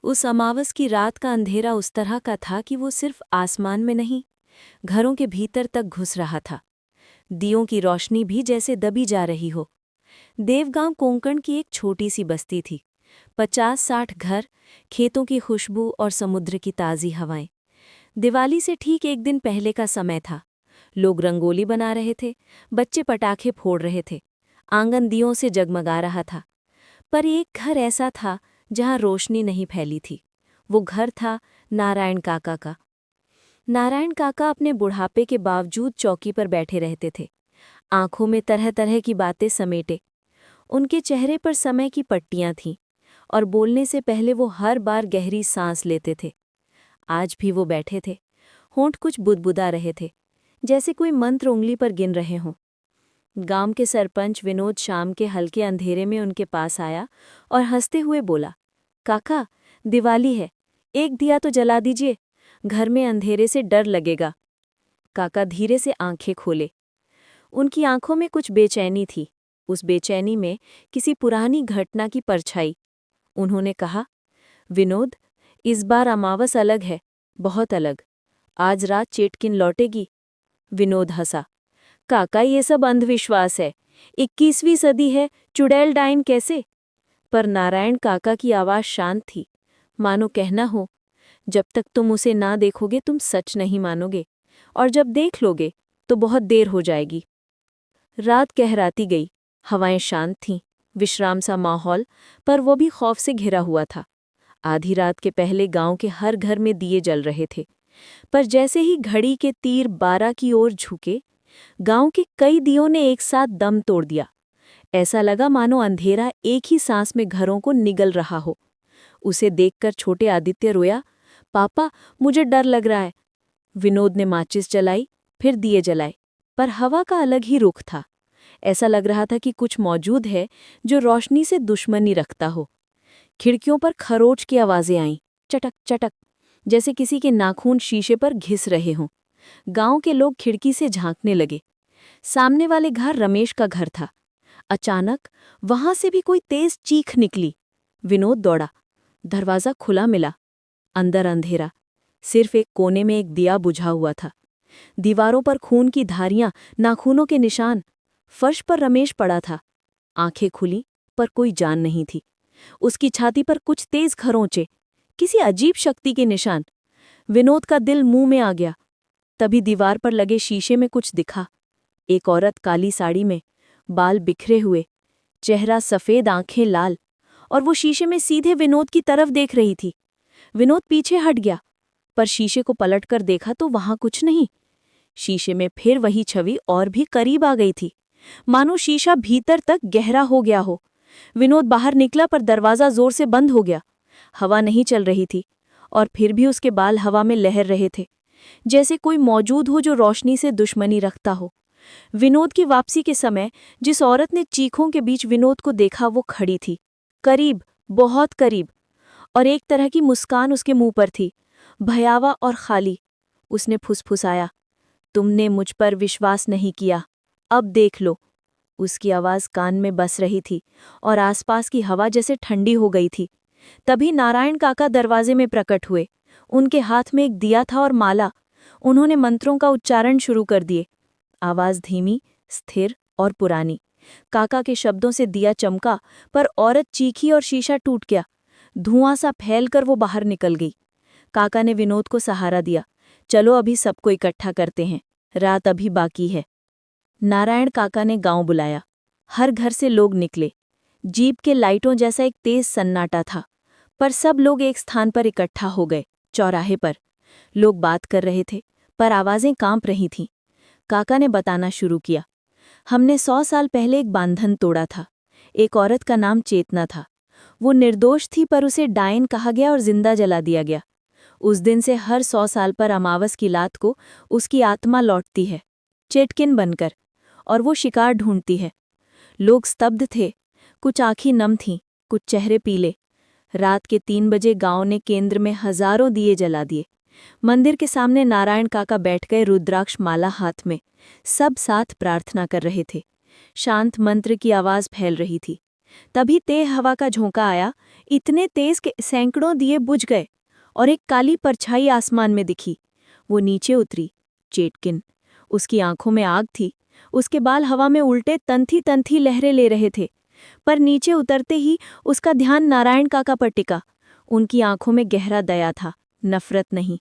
उस अमावस की रात का अंधेरा उस तरह का था कि वो सिर्फ आसमान में नहीं, घरों के भीतर तक घुस रहा था। दियों की रोशनी भी जैसे दबी जा रही हो। देवगांव कोंकण की एक छोटी सी बस्ती थी। 50-60 घर, खेतों की खुशबू और समुद्र की ताज़ी हवाएं। दिवाली से ठीक एक दिन पहले का समय था। लोग रंगोली बना रहे थे, बच्चे पटाखे फोड़ रहे थे, आंगन दियों से जगमगा रहा था। पर एक घर ऐसा था जहां रोशनी नहीं फैली थी। वो घर था नारायण काका का। नारायण काका अपने बुढ़ापे के बावजूद चौकी पर बैठे रहते थे, आंखों में तरह तरह की बातें समेटे। उनके चेहरे पर समय की पट्टियां थीं और बोलने से पहले वो हर बार गहरी सांस लेते थे। आज भी वो बैठे थे, होंठ कुछ बुदबुदा रहे थे, जैसे कोई मंत्र उंगली पर गिन रहे हों। गांव के सरपंच विनोद शाम के हल्के अंधेरे में उनके पास आया और हंसते हुए बोला, काका, दिवाली है, एक दिया तो जला दीजिए, घर में अंधेरे से डर लगेगा। काका धीरे से आंखें खोले। उनकी आंखों में कुछ बेचैनी थी, उस बेचैनी में किसी पुरानी घटना की परछाई। उन्होंने कहा, विनोद, इस बार अमावस अलग है, बहुत अलग। आज रात चेटकिन लौटेगी। विनोद हंसा, काका, ये सब अंधविश्वास है, 21वीं सदी है, चुड़ैल डाइन कैसे? पर नारायण काका की आवाज शांत थी, मानो कहना हो, जब तक तुम उसे ना देखोगे तुम सच नहीं मानोगे, और जब देख लोगे तो बहुत देर हो जाएगी। रात गहराती गई, हवाएं शांत थीं, विश्राम सा माहौल, पर वो भी खौफ से घिरा हुआ था। आधी रात के पहले गांव के हर घर में दिए जल रहे थे, पर जैसे ही घड़ी के तीर 12 की ओर झुके, गांव के कई दियों ने एक साथ दम तोड़ दिया। ऐसा लगा मानो अंधेरा एक ही सांस में घरों को निगल रहा हो। उसे देखकर छोटे आदित्य रोया, पापा, मुझे डर लग रहा है। विनोद ने माचिस जलाई, फिर दिए जलाए, पर हवा का अलग ही रुख था। ऐसा लग रहा था कि कुछ मौजूद है जो रोशनी से दुश्मनी रखता हो। खिड़कियों पर खरोच की आवाजें आईं, चटक चटक, जैसे किसी के नाखून शीशे पर घिस रहे हों। गांव के लोग खिड़की से झांकने लगे। सामने वाले घर रमेश का घर था। अचानक वहां से भी कोई तेज चीख निकली। विनोद दौड़ा, दरवाजा खुला मिला। अंदर अंधेरा, सिर्फ एक कोने में एक दिया बुझा हुआ था। दीवारों पर खून की धारियां, नाखूनों के निशान। फर्श पर रमेश पड़ा था, आंखें खुली पर कोई जान नहीं थी। उसकी छाती पर कुछ तेज खरोंचे, किसी अजीब शक्ति के निशान। विनोद का दिल मुंह में आ गया। तभी दीवार पर लगे शीशे में कुछ दिखा। एक औरत काली साड़ी में, बाल बिखरे हुए, चेहरा सफेद, आंखें लाल, और वो शीशे में सीधे विनोद की तरफ देख रही थी। विनोद पीछे हट गया, पर शीशे को पलटकर देखा तो वहां कुछ नहीं। शीशे में फिर वही छवि और भी करीब आ गई थी, मानो शीशा भीतर तक गहरा हो गया हो। विनोद बाहर निकला पर दरवाजा जोर से बंद हो गया। हवा नहीं चल रही थी, और फिर भी उसके बाल हवा में लहर रहे थे, जैसे कोई मौजूद हो जो रोशनी से दुश्मनी रखता हो। विनोद की वापसी के समय जिस औरत ने चीखों के बीच विनोद को देखा वो खड़ी थी, करीब, बहुत करीब, और एक तरह की मुस्कान उसके मुंह पर थी, भयावा और खाली। उसने फुसफुसाया, तुमने मुझ पर विश्वास नहीं किया, अब देख लो। उसकी आवाज कान में बस रही थी और आसपास की हवा जैसे ठंडी हो गई थी। तभी नारायण काका दरवाजे में प्रकट हुए। उनके हाथ में एक दिया था और माला। उन्होंने मंत्रों का उच्चारण शुरू कर दिए। आवाज धीमी, स्थिर और पुरानी। काका के शब्दों से दिया चमका, पर औरत चीखी और शीशा टूट गया। धुआं सा फैलकर वो बाहर निकल गई। काका ने विनोद को सहारा दिया, चलो अभी सबको इकट्ठा करते हैं, रात अभी बाकी है। नारायण काका ने गांव बुलाया। हर घर से लोग निकले। जीप के लाइटों जैसा एक तेज सन्नाटा था, पर सब लोग एक स्थान पर इकट्ठा हो गए, चौराहे पर। लोग बात कर रहे थे, पर आवाजें कांप रही थीं। काका ने बताना शुरू किया, हमने 100 साल पहले एक बांधन तोड़ा था। एक औरत का नाम चेतना था। वो निर्दोष थी, पर उसे डायन कहा गया और जिंदा जला दिया गया। उस दिन से हर 100 साल पर अमावस की रात को उसकी आत्मा लौटती है, चेटकिन बनकर, और वो शिकार ढूंढती है। लोग स्तब्ध थे, कुछ आंखें नम थीं, कुछ चेहरे पीले। रात के 3 बजे गांव ने केंद्र में हजारों दिए जला दिए। मंदिर के सामने नारायण काका बैठ गए, रुद्राक्ष माला हाथ में। सब साथ प्रार्थना कर रहे थे। शांत मंत्र की आवाज फैल रही थी। तभी तेज हवा का झोंका आया, इतने तेज कि सैकड़ों दिए बुझ गए और एक काली परछाई आसमान में दिखी। वो नीचे उतरी। चेटकिन। उसकी आंखों में आग थी। उसके बाल हवा में उल्टे तंथी तंथी लहरें ले रहे थे। पर नीचे उतरते ही उसका ध्यान नारायण काका पर टिका। उनकी आंखों में गहरा दया था, नफरत नहीं।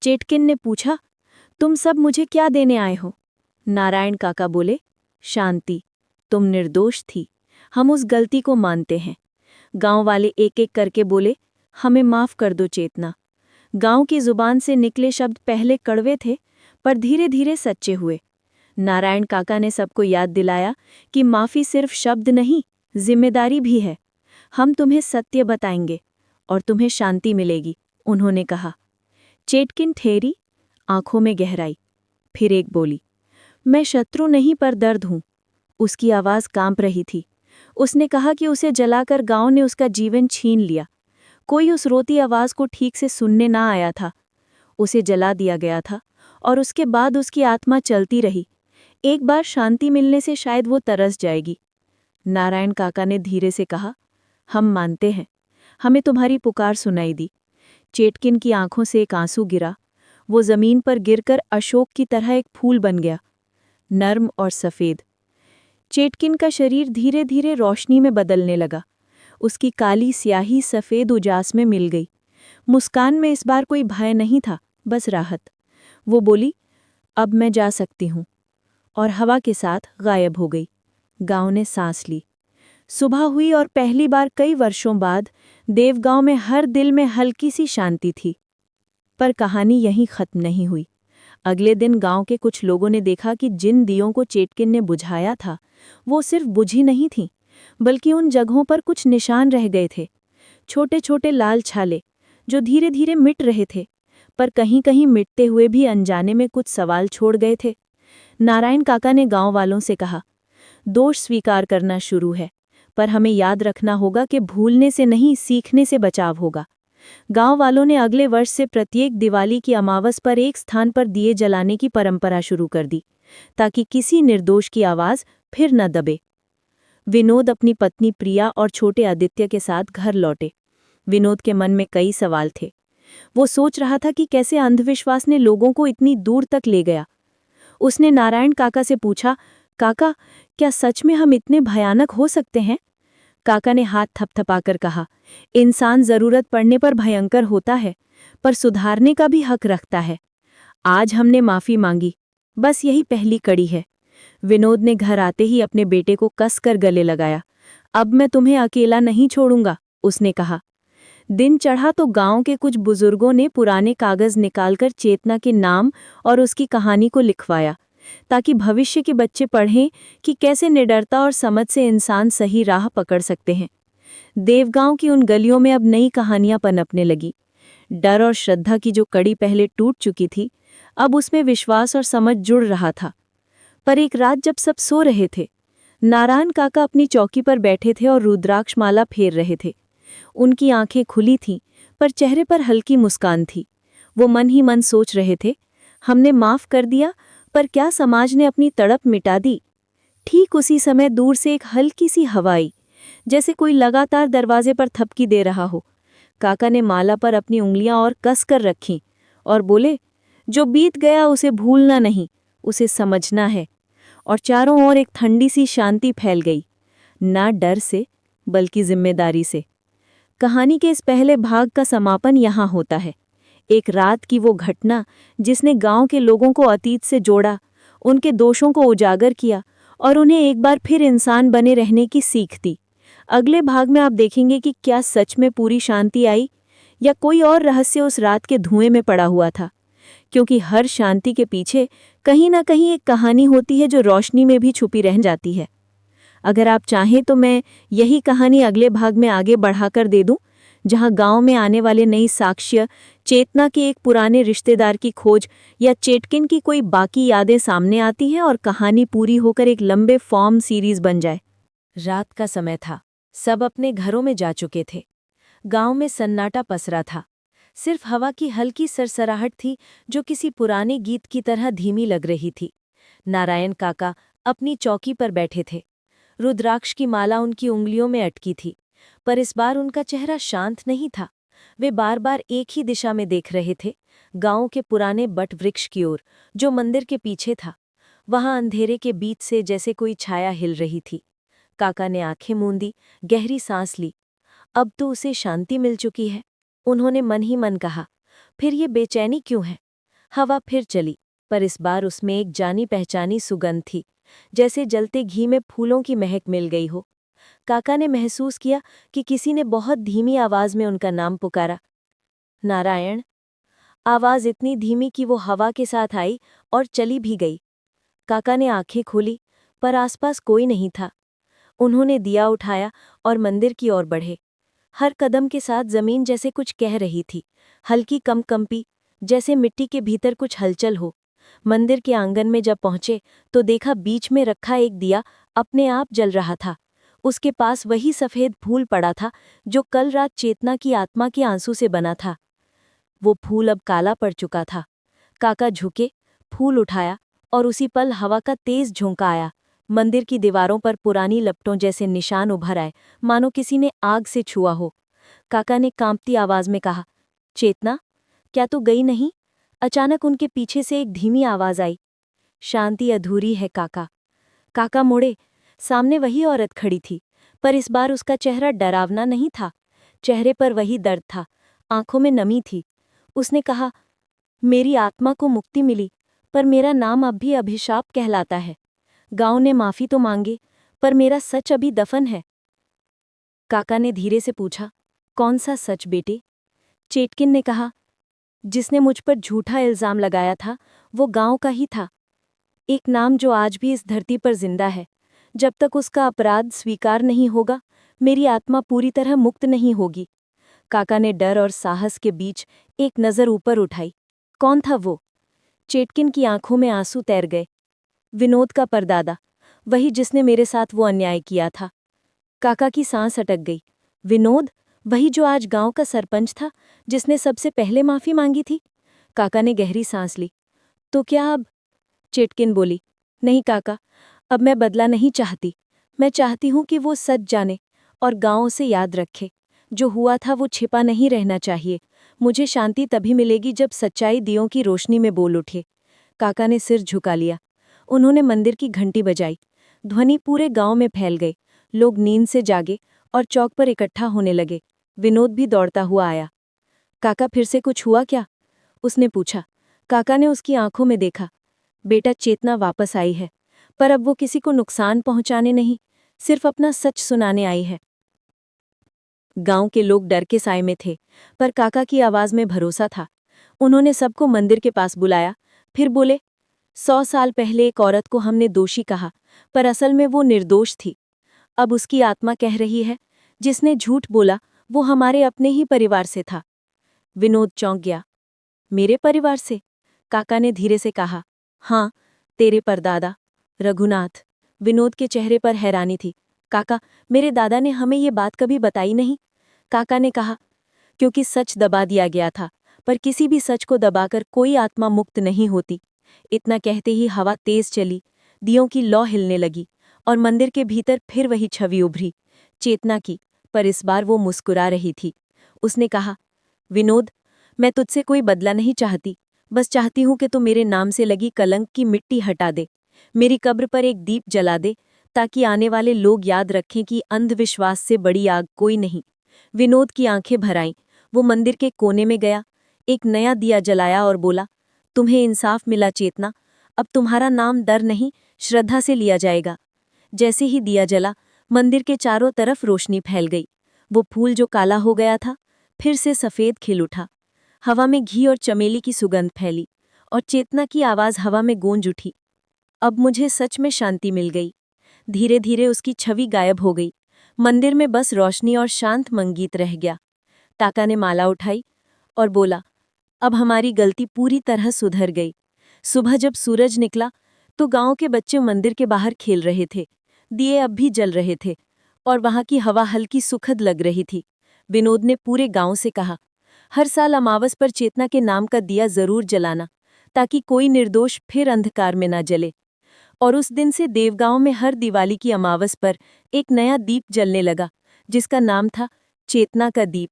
चेटकिन ने पूछा, तुम सब मुझे क्या देने आए हो? नारायण काका बोले, शांति। तुम निर्दोष थी, हम उस गलती को मानते हैं। गांव वाले एक एक करके बोले, हमें माफ कर दो चेतना। गांव की जुबान से निकले शब्द पहले कड़वे थे, पर धीरे धीरे सच्चे हुए। नारायण काका ने सबको याद दिलाया कि माफी सिर्फ शब्द नहीं, जिम्मेदारी भी है। हम तुम्हें सत्य बताएंगे और तुम्हें शांति मिलेगी, उन्होंने कहा। चेटकिन ठहरी, आंखों में गहराई। फिर एक बोली, मैं शत्रु नहीं पर दर्द हूं। उसकी आवाज कांप रही थी। उसने कहा कि उसे जलाकर गांव ने उसका जीवन छीन लिया। कोई उस रोती आवाज को ठीक से सुनने ना आया था। उसे जला दिया गया था और उसके बाद उसकी आत्मा चलती रही। एक बार शांति मिलने से शायद वो तरस जाएगी। नारायण काका ने धीरे से कहा, हम मानते हैं। हमें तुम्हारी पुकार सुनाई दी। चेटकिन की आंखों से एक आंसू गिरा। वो जमीन पर गिरकर अशोक की तरह एक फूल बन गया, नर्म और सफेद। चेटकिन का शरीर धीरे धीरे रोशनी में बदलने लगा। उसकी काली स्याही सफेद उजास में मिल गई। मुस्कान में इस बार कोई भय नहीं था, बस राहत। वो बोली, अब मैं जा सकती हूँ, और हवा के साथ गायब हो गई। गांव ने सांस ली। सुबह हुई और पहली बार कई वर्षों बाद देवगांव में हर दिल में हल्की सी शांति थी। पर कहानी यहीं खत्म नहीं हुई। अगले दिन गांव के कुछ लोगों ने देखा कि जिन दियों को चेटकिन ने बुझाया था, वो सिर्फ बुझी नहीं थीं, बल्कि उन जगहों पर कुछ निशान रह गए थे। छोटे छोटे लाल छाले, जो धीरे धीरे मिट रहे थे, पर कहीं कहीं मिटते हुए भी अनजाने में कुछ सवाल छोड़ गए थे। नारायण काका ने गांव वालों से कहा, दोष स्वीकार करना शुरू है, पर हमें याद रखना होगा कि भूलने से नहीं, सीखने से बचाव होगा। गांव वालों ने अगले वर्ष से प्रत्येक दिवाली की अमावस पर एक स्थान पर दिए जलाने की परंपरा शुरू कर दी, ताकि किसी निर्दोष की आवाज फिर न दबे। विनोद अपनी पत्नी प्रिया और छोटे आदित्य के साथ घर लौटे। विनोद के मन में कई सवाल थे। वो सोच रहा था कि कैसे अंधविश्वास ने लोगों को इतनी दूर तक ले गया। उसने नारायण काका से पूछा, काका, क्या सच में हम इतने भयानक हो सकते हैं? काका ने हाथ थपथपाकर कहा, इंसान जरूरत पड़ने पर भयंकर होता है, पर सुधारने का भी हक रखता है। आज हमने माफी मांगी, बस यही पहली कड़ी है। विनोद ने घर आते ही अपने बेटे को कसकर गले लगाया। अब मैं तुम्हें अकेला नहीं छोड़ूंगा, उसने कहा। दिन चढ़ा तो गांव के कुछ बुजुर्गों ने पुराने कागज निकालकर चेतना के नाम और उसकी कहानी को लिखवाया, ताकि भविष्य के बच्चे पढ़ें कि कैसे निडरता और समझ से इंसान सही राह पकड़ सकते हैं। देवगांव की उन गलियों में अब नई कहानियां पनपने लगी। डर और श्रद्धा की जो कड़ी पहले टूट चुकी थी, अब उसमें विश्वास और समझ जुड़ रहा था। पर एक रात जब सब सो रहे थे, नारायण काका अपनी चौकी पर बैठे थे और रुद्राक्ष माला फेर रहे थे। उनकी आंखें खुली थीं, पर चेहरे पर हल्की मुस्कान थी। वो मन ही मन सोच रहे थे, हमने माफ कर दिया, पर क्या समाज ने अपनी तड़प मिटा दी? ठीक उसी समय दूर से एक हल्की सी हवा आई, जैसे कोई लगातार दरवाजे पर थपकी दे रहा हो। काका ने माला पर अपनी उंगलियां और कस कर रखीं और बोले, जो बीत गया उसे भूलना नहीं, उसे समझना है। और चारों ओर एक ठंडी सी शांति फैल गई, ना डर से बल्कि जिम्मेदारी से। कहानी के इस पहले भाग का समापन यहाँ होता है। एक रात की वो घटना जिसने गांव के लोगों को अतीत से जोड़ा, उनके दोषों को उजागर किया और उन्हें एक बार फिर इंसान बने रहने की सीख दी। अगले भाग में आप देखेंगे कि क्या सच में पूरी शांति आई, या कोई और रहस्य उस रात के धुएं में पड़ा हुआ था। क्योंकि हर शांति के पीछे कहीं ना कहीं एक कहानी होती है जो रोशनी में भी छुपी रह जाती है। अगर आप चाहें तो मैं यही कहानी अगले भाग में आगे बढ़ाकर दे दूं, जहां गांव में आने वाले नई साक्ष्य, चेतना के एक पुराने रिश्तेदार की खोज या चेटकिन की कोई बाकी यादें सामने आती हैं और कहानी पूरी होकर एक लंबे फॉर्म सीरीज बन जाए। रात का समय था। सब अपने घरों में जा चुके थे। गांव में सन्नाटा पसरा था। सिर्फ हवा की हल्की सरसराहट थी, जो किसी पुराने गीत की तरह धीमी लग रही थी। नारायण काका अपनी चौकी पर बैठे थे। रुद्राक्ष की माला उनकी उंगलियों में अटकी थी, पर इस बार उनका चेहरा शांत नहीं था। वे बार बार एक ही दिशा में देख रहे थे, गांव के पुराने बट वृक्ष की ओर, जो मंदिर के पीछे था। वहां अंधेरे के बीच से जैसे कोई छाया हिल रही थी। काका ने आंखें मूंदी, गहरी सांस ली। अब तो उसे शांति मिल चुकी है, उन्होंने मन ही मन कहा। फिर ये बेचैनी क्यों है? हवा फिर चली, पर इस बार उसमें एक जानी पहचानी सुगंध थी, जैसे जलते घी में फूलों की महक मिल गई हो। काका ने महसूस किया कि किसी ने बहुत धीमी आवाज में उनका नाम पुकारा। नारायण। आवाज इतनी धीमी कि वो हवा के साथ आई और चली भी गई। काका ने आंखें खोली, पर आसपास कोई नहीं था। उन्होंने दिया उठाया और मंदिर की ओर बढ़े। हर कदम के साथ जमीन जैसे कुछ कह रही थी, हल्की कंपी, जैसे मिट्टी के भीतर कुछ हलचल हो। मंदिर के आंगन में जब पहुंचे तो देखा बीच में रखा एक दिया अपने आप जल रहा था। उसके पास वही सफेद फूल पड़ा था जो कल रात चेतना की आत्मा के आंसू से बना था। वो फूल अब काला पड़ चुका था। काका झुके, फूल उठाया और उसी पल हवा का तेज झोंका आया। मंदिर की दीवारों पर पुरानी लपटों जैसे निशान उभर आए, मानो किसी ने आग से छुआ हो। काका ने कांपती आवाज में कहा, चेतना, क्या तू गई नहीं? अचानक उनके पीछे से एक धीमी आवाज आई, शांति अधूरी है काका। काका मुड़े, सामने वही औरत खड़ी थी, पर इस बार उसका चेहरा डरावना नहीं था। चेहरे पर वही दर्द था, आंखों में नमी थी। उसने कहा, मेरी आत्मा को मुक्ति मिली, पर मेरा नाम अब भी अभिशाप कहलाता है। गांव ने माफी तो मांगी, पर मेरा सच अभी दफन है। काका ने धीरे से पूछा, कौन सा सच बेटे? चेटकिन ने कहा, जिसने मुझ पर झूठा इल्जाम लगाया था, वो गांव का ही था। एक नाम जो आज भी इस धरती पर जिंदा है। जब तक उसका अपराध स्वीकार नहीं होगा, मेरी आत्मा पूरी तरह मुक्त नहीं होगी। काका ने डर और साहस के बीच एक नज़र ऊपर उठाई। कौन था वो? चेटकिन की आंखों में आंसू तैर गए। विनोद का परदादा, वही जिसने मेरे साथ वो अन्याय किया था। काका की सांस अटक गई। विनोद, वही जो आज गांव का सरपंच था, जिसने सबसे पहले माफी मांगी थी? काका ने गहरी सांस ली। तो क्या अब? चेटकिन बोली, नहीं काका, अब मैं बदला नहीं चाहती। मैं चाहती हूं कि वो सच जाने और गांव से याद रखे। जो हुआ था वो छिपा नहीं रहना चाहिए। मुझे शांति तभी मिलेगी जब सच्चाई दियों की रोशनी में बोल उठे। काका ने सिर झुका लिया। उन्होंने मंदिर की घंटी बजाई। ध्वनि पूरे गांव में फैल गई। लोग नींद से जागे और चौक पर इकट्ठा होने लगे। विनोद भी दौड़ता हुआ आया। काका, फिर से कुछ हुआ क्या? उसने पूछा। काका ने उसकी आंखों में देखा। बेटा, चेतना वापस आई है, पर अब वो किसी को नुकसान पहुंचाने नहीं, सिर्फ अपना सच सुनाने आई है। गांव के लोग डर के साए में थे, पर काका की आवाज में भरोसा था। उन्होंने सबको मंदिर के पास बुलाया, फिर बोले, 100 साल पहले एक औरत को हमने दोषी कहा, पर असल में वो निर्दोष थी। अब उसकी आत्मा कह रही है, जिसने झूठ बोला वो हमारे अपने ही परिवार से था। विनोद चौंक गया। मेरे परिवार से? काका ने धीरे से कहा, हाँ, तेरे परदादा रघुनाथ। विनोद के चेहरे पर हैरानी थी। काका, मेरे दादा ने हमें ये बात कभी बताई नहीं। काका ने कहा, क्योंकि सच दबा दिया गया था, पर किसी भी सच को दबाकर कोई आत्मा मुक्त नहीं होती। इतना कहते ही हवा तेज चली, दियों की लौ हिलने लगी और मंदिर के भीतर फिर वही छवि उभरी, चेतना की, पर इस बार वो मुस्कुरा रही थी। उसने कहा, विनोद, मैं तुझसे कोई बदला नहीं चाहती, बस चाहती हूं कि तू मेरे नाम से लगी कलंक की मिट्टी हटा दे, मेरी कब्र पर एक दीप जला दे, ताकि आने वाले लोग याद रखें कि अंधविश्वास से बड़ी आग कोई नहीं। विनोद की आंखें भर आईं। वो मंदिर के कोने में गया, एक नया दिया जलाया और बोला, तुम्हें इंसाफ मिला चेतना, अब तुम्हारा नाम डर नहीं, श्रद्धा से लिया जाएगा। जैसे ही दिया जला, मंदिर के चारों तरफ रोशनी फैल गई। वो फूल जो काला हो गया था, फिर से सफेद खिल उठा। हवा में घी और चमेली की सुगंध फैली और चेतना की आवाज हवा में गूंज उठी। अब मुझे सच में शांति मिल गई। धीरे धीरे उसकी छवि गायब हो गई। मंदिर में बस रोशनी और शांत मंगीत रह गया। काका ने माला उठाई और बोला, अब हमारी गलती पूरी तरह सुधर गई। सुबह जब सूरज निकला तो गांव के बच्चे मंदिर के बाहर खेल रहे थे। दिए अब भी जल रहे थे और वहां की हवा हल्की सुखद लग रही थी। विनोद ने पूरे गांव से कहा, हर साल अमावस पर चेतना के नाम का दिया जरूर जलाना, ताकि कोई निर्दोष फिर अंधकार में ना जले। और उस दिन से देवगांव में हर दिवाली की अमावस पर एक नया दीप जलने लगा, जिसका नाम था चेतना का दीप।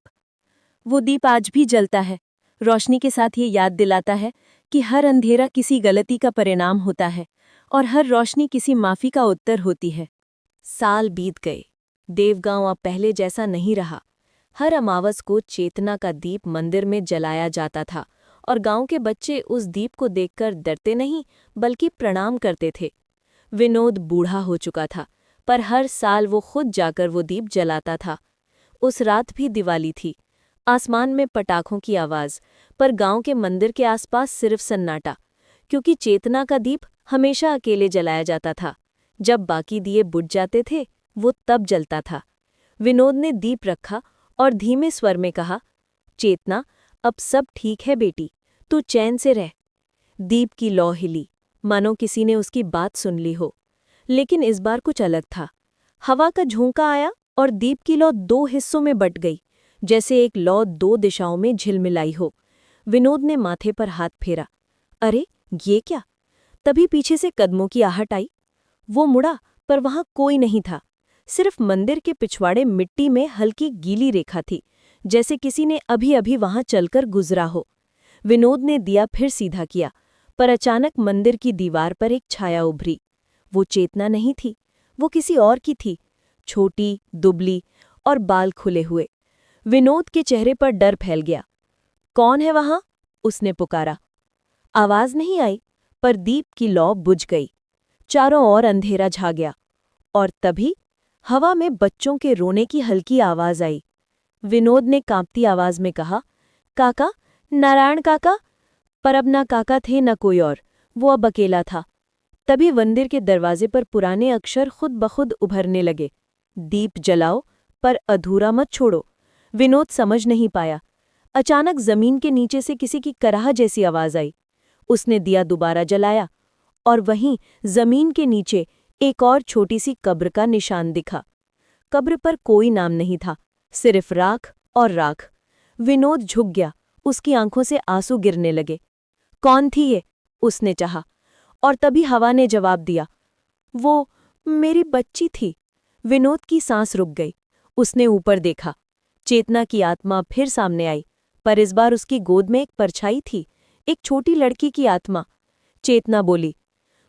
वो दीप आज भी जलता है, रोशनी के साथ ये याद दिलाता है कि हर अंधेरा किसी गलती का परिणाम होता है और हर रोशनी किसी माफी का उत्तर होती है। साल बीत गए। देवगांव अब पहले जैसा नहीं रहा। हर अमावस को चेतना का दीप मंदिर में जलाया जाता था और गांव के बच्चे उस दीप को देखकर डरते नहीं बल्कि प्रणाम करते थे। विनोद बूढ़ा हो चुका था, पर हर साल वो खुद जाकर वो दीप जलाता था। उस रात भी दिवाली थी। आसमान में पटाखों की आवाज, पर गांव के मंदिर के आसपास सिर्फ सन्नाटा, क्योंकि चेतना का दीप हमेशा अकेले जलाया जाता था। जब बाकी दिए बुझ जाते थे, वो तब जलता था। विनोद ने दीप रखा और धीमे स्वर में कहा, चेतना, अब सब ठीक है बेटी, तू चैन से रह। दीप की लौ हिली, मानो किसी ने उसकी बात सुन ली हो। लेकिन इस बार कुछ अलग था। हवा का झोंका आया और दीप की लौ दो हिस्सों में बट गई, जैसे एक लौ दो दिशाओं में झिलमिलाई हो। विनोद ने माथे पर हाथ फेरा। अरे, ये क्या? तभी पीछे से कदमों की आहट आई। वो मुड़ा, पर वहां कोई नहीं था। सिर्फ मंदिर के पिछवाड़े मिट्टी में हल्की गीली रेखा थी, जैसे किसी ने अभी अभी वहां चलकर गुजरा हो। विनोद ने दिया फिर सीधा किया, पर अचानक मंदिर की दीवार पर एक छाया उभरी। वो चेतना नहीं थी, वो किसी और की थी, छोटी, दुबली और बाल खुले हुए। विनोद के चेहरे पर डर फैल गया। कौन है वहां? उसने पुकारा। आवाज नहीं आई, पर दीप की लौ बुझ गई। चारों ओर अंधेरा छा गया और तभी हवा में बच्चों के रोने की हल्की आवाज आई। विनोद ने कांपती आवाज में कहा, काका, नारायण काका। पर अब ना काका थे न कोई और, वो अब अकेला था। तभी मंदिर के दरवाजे पर पुराने अक्षर खुद बखुद उभरने लगे। दीप जलाओ, पर अधूरा मत छोड़ो। विनोद समझ नहीं पाया। अचानक जमीन के नीचे से किसी की कराह जैसी आवाज आई। उसने दिया दोबारा जलाया और वहीं जमीन के नीचे एक और छोटी सी कब्र का निशान दिखा। कब्र पर कोई नाम नहीं था, सिर्फ राख और राख। विनोद झुक गया, उसकी आंखों से आंसू गिरने लगे। कौन थी ये? उसने चाहा, और तभी हवा ने जवाब दिया, वो मेरी बच्ची थी। विनोद की सांस रुक गई। उसने ऊपर देखा। चेतना की आत्मा फिर सामने आई, पर इस बार उसकी गोद में एक परछाई थी, एक छोटी लड़की की आत्मा। चेतना बोली,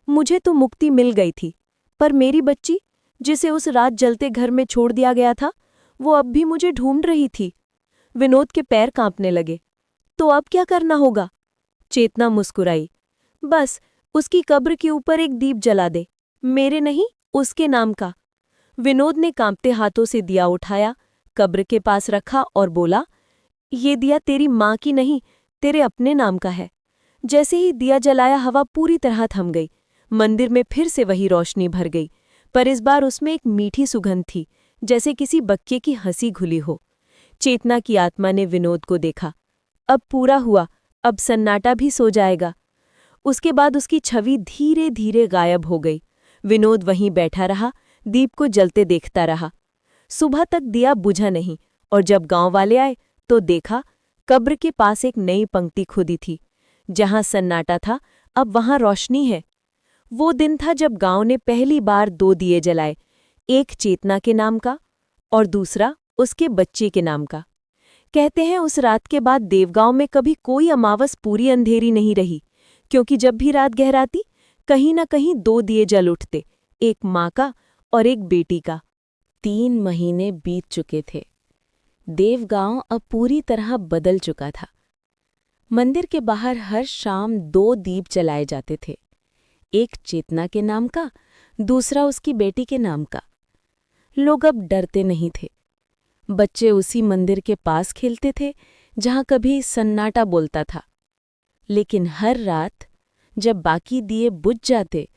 मुझे तो मुक्ति मिल गई थी, पर मेरी बच्ची, जिसे उस रात जलते घर में छोड़ दिया गया था, वो अब भी मुझे ढूंढ रही थी। विनोद के पैर कांपने लगे। तो अब क्या करना होगा? चेतना मुस्कुराई। बस उसकी कब्र के ऊपर एक दीप जला दे, मेरे नहीं, उसके नाम का। विनोद ने कांपते हाथों से दिया उठाया, कब्र के पास रखा और बोला, ये दिया तेरी माँ की नहीं, तेरे अपने नाम का है। जैसे ही दिया जलाया, हवा पूरी तरह थम गई। मंदिर में फिर से वही रोशनी भर गई, पर इस बार उसमें एक मीठी सुगंध थी, जैसे किसी बच्चे की हंसी घुली हो। चेतना की आत्मा ने विनोद को देखा। अब पूरा हुआ, अब सन्नाटा भी सो जाएगा। उसके बाद उसकी छवि धीरे धीरे गायब हो गई। विनोद वहीं बैठा रहा, दीप को जलते देखता रहा। सुबह तक दिया बुझा नहीं, और जब गांव वाले आए तो देखा कब्र के पास एक नई पंक्ति खुदी थी। जहां सन्नाटा था, अब वहां रोशनी है। वो दिन था जब गांव ने पहली बार दो दिए जलाए, एक चेतना के नाम का और दूसरा उसके बच्चे के नाम का। कहते हैं उस रात के बाद देवगांव में कभी कोई अमावस पूरी अंधेरी नहीं रही, क्योंकि जब भी रात गहराती, कहीं न कहीं दो दिए जल उठते, एक माँ का और एक बेटी का। 3 महीने बीत चुके थे। देवगांव अब पूरी तरह बदल चुका था। मंदिर के बाहर हर शाम 2 दीप जलाए जाते थे, एक चेतना के नाम का, दूसरा उसकी बेटी के नाम का। लोग अब डरते नहीं थे। बच्चे उसी मंदिर के पास खेलते थे जहां कभी सन्नाटा बोलता था। लेकिन हर रात जब बाकी दिए बुझ जाते,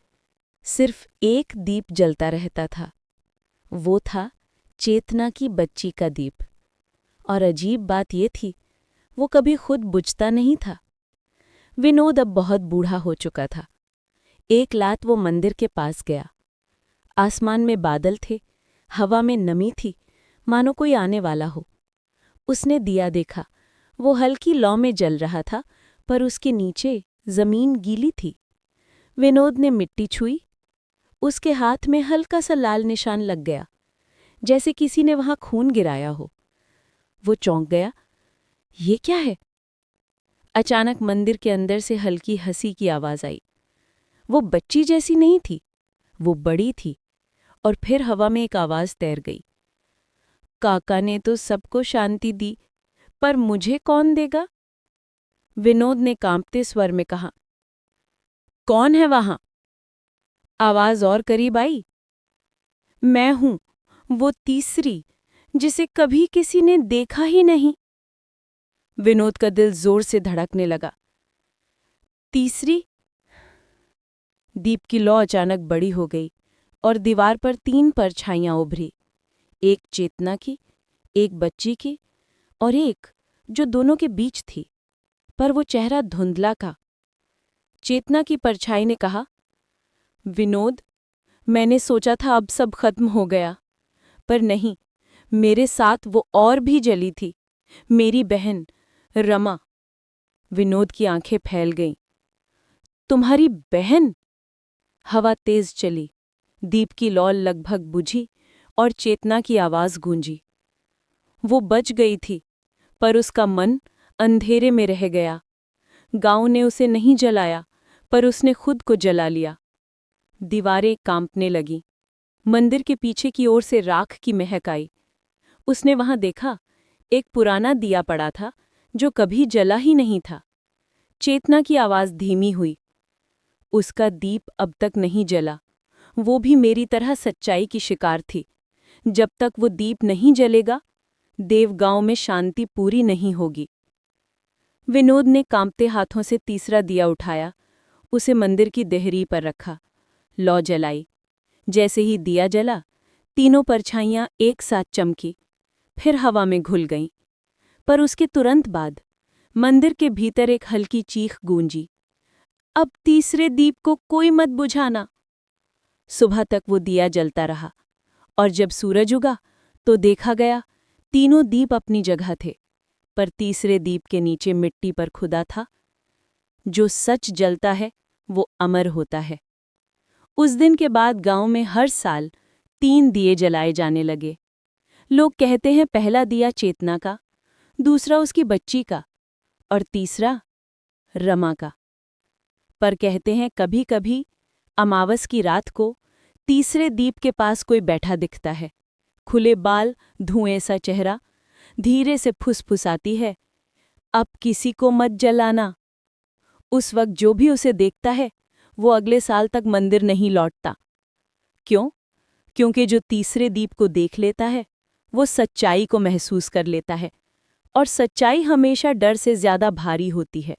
सिर्फ एक दीप जलता रहता था। वो था चेतना की बच्ची का दीप। और अजीब बात ये थी, वो कभी खुद बुझता नहीं था। विनोद अब बहुत बूढ़ा हो चुका था। एक रात वो मंदिर के पास गया। आसमान में बादल थे, हवा में नमी थी, मानो कोई आने वाला हो। उसने दिया देखा, वो हल्की लौ में जल रहा था, पर उसके नीचे जमीन गीली थी। विनोद ने मिट्टी छुई उसके हाथ में हल्का सा लाल निशान लग गया, जैसे किसी ने वहां खून गिराया हो। वो चौंक गया। ये क्या है? अचानक मंदिर के अंदर से हल्की हंसी की आवाज आई। वो बच्ची जैसी नहीं थी, वो बड़ी थी। और फिर हवा में एक आवाज तैर गई। काका ने तो सबको शांति दी, पर मुझे कौन देगा? विनोद ने कांपते स्वर में कहा। कौन है वहां? आवाज और करीब आई। मैं हूं, वो तीसरी, जिसे कभी किसी ने देखा ही नहीं। विनोद का दिल जोर से धड़कने लगा। तीसरी? दीप की लौ अचानक बड़ी हो गई और दीवार पर 3 परछाइयां उभरी। एक चेतना की, एक बच्ची की और एक जो दोनों के बीच थी, पर वो चेहरा धुंधला था। चेतना की परछाई ने कहा, विनोद, मैंने सोचा था अब सब खत्म हो गया, पर नहीं, मेरे साथ वो और भी जली थी, मेरी बहन रमा। विनोद की आंखें फैल गईं। तुम्हारी बहन? हवा तेज चली, दीप की लौ लगभग बुझी और चेतना की आवाज गूंजी। वो बच गई थी, पर उसका मन अंधेरे में रह गया। गांव ने उसे नहीं जलाया, पर उसने खुद को जला लिया। दीवारें कांपने लगीं। मंदिर के पीछे की ओर से राख की महक आई। उसने वहां देखा, एक पुराना दिया पड़ा था जो कभी जला ही नहीं था। चेतना की आवाज धीमी हुई। उसका दीप अब तक नहीं जला। वो भी मेरी तरह सच्चाई की शिकार थी। जब तक वो दीप नहीं जलेगा, देवगांव में शांति पूरी नहीं होगी। विनोद ने कांपते हाथों से तीसरा दिया उठाया, उसे मंदिर की देहरी पर रखा, लौ जलाई। जैसे ही दिया जला, तीनों परछाइयां एक साथ चमकी, फिर हवा में घुल गईं। पर उसके तुरंत बाद मंदिर के भीतर एक हल्की चीख गूंजी। अब तीसरे दीप को कोई मत बुझाना। सुबह तक वो दिया जलता रहा, और जब सूरज उगा तो देखा गया तीनों दीप अपनी जगह थे, पर तीसरे दीप के नीचे मिट्टी पर खुदा था। जो सच जलता है वो अमर होता है। उस दिन के बाद गांव में हर साल 3 दिए जलाए जाने लगे। लोग कहते हैं पहला दिया चेतना का, दूसरा उसकी बच्ची का और तीसरा रमा का। पर कहते हैं कभी-कभी अमावस की रात को तीसरे दीप के पास कोई बैठा दिखता है। खुले बाल, धुएं सा चेहरा, धीरे से फुसफुसाती है, अब किसी को मत जलाना। उस वक्त जो भी उसे देखता है वो अगले साल तक मंदिर नहीं लौटता। क्यों? क्योंकि जो तीसरे दीप को देख लेता है वो सच्चाई को महसूस कर लेता है, और सच्चाई हमेशा डर से ज्यादा भारी होती है।